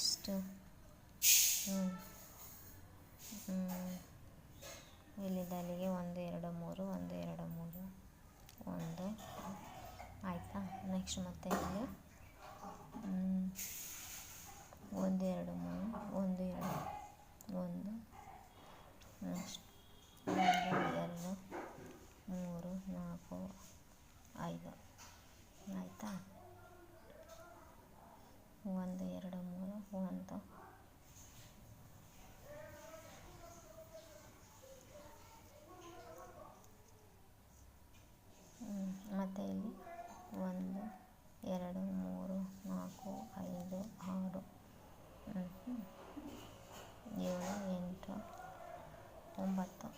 Next ಇಲ್ಲಿಂದ ಅಲ್ಲಿಗೆ 1 2 3 1 2 3 1 ಆಯಿತಾ. ನೆಕ್ಸ್ಟ್ ಮತ್ತೆ ಇಲ್ಲಿ 1 2 3 1 2 1 ನೆಕ್ಸ್ಟ್ 1 2 3 4 5 ಆಯಿತಾ. 1 2 3 1 ಮತ್ತು ಇಲ್ಲಿ 1 2 3 4 5 6 7 8 9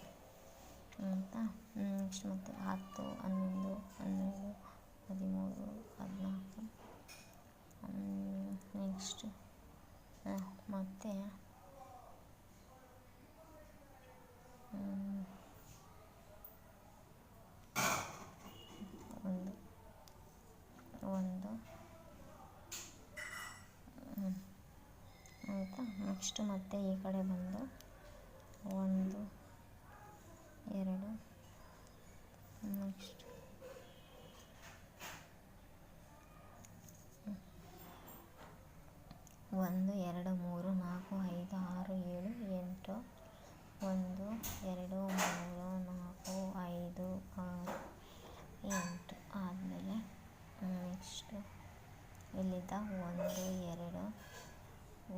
ಆಯಿತಾ. ನೆಕ್ಸ್ಟ್ ಮತ್ತು 10 11 12 13 14 ನೆಕ್ಸ್ಟ್ ಮತ್ತು 1 ಆಯಿತಾ. ನೆಕ್ಸ್ಟ್ ಮತ್ತೆ ಈ ಕಡೆ ಬಂದು 1 2 ನೆಕ್ಸ್ಟ್ 1 2 3 4 5 6 7 8 1 2 3 4 5 6 8 ಆದಮೇಲೆ ನೆಕ್ಸ್ಟ್ ಇಲ್ಲಿದ್ದ 1 2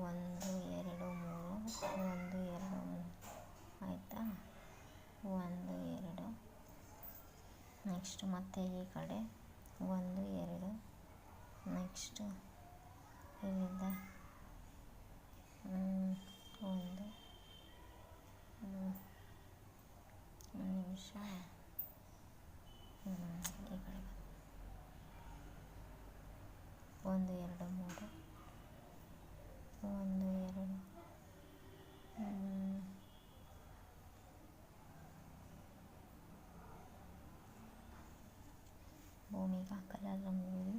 1 2 3 1 2 3 ಆಯಿತಾ. 1 2 ನೆಕ್ಸ್ಟ್ ಮತ್ತೆ ಈ ಕಡೆ 1 2 ನೆಕ್ಸ್ಟ್ ಇಲ್ಲಿಂದ 1 ನಿಮಿಷ ಈ ಕಡೆ 1 2 3 1 2 ಭೂಮಿಕಾ ಕಲರ್ ರಂಗೋಲಿ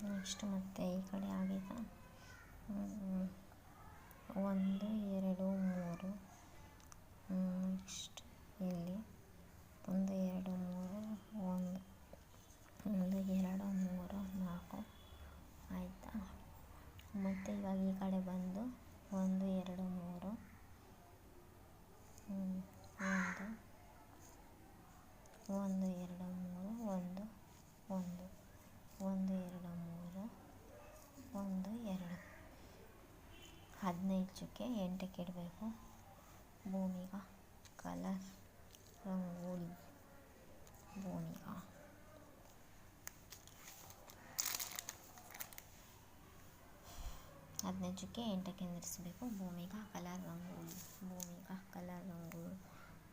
ನೆಕ್ಸ್ಟ್ ಮತ್ತೆ ಈ ಕಡೆ ಆಗಿದೆ 1 2 3 ನೆಕ್ಸ್ಟ್ ಇಲ್ಲಿ 1 2 3 1 2 3 4 ಆಯಿತಾ. ಮತ್ತು ಇವಾಗ ಈ ಕಡೆ ಬಂದು 1 2 3 1 1 2 3 1 1 1 2 3 1 2 15 ಚುಕ್ಕೆ 8ಕ್ಕೆ ಇಡಬೇಕು. ಭೂಮಿಕಾ ಕಲರ್ ರಂಗೋಲಿ ಭೂಮಿಕಾ 15 ಚುಕ್ಕೆ 8ಕ್ಕೆ ನಿಲ್ಲಿಸಬೇಕು. Bhoomika colour rangoli Bhoomika colour rangoli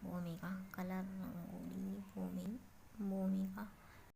Bhoomika colour rangoli Bhoomika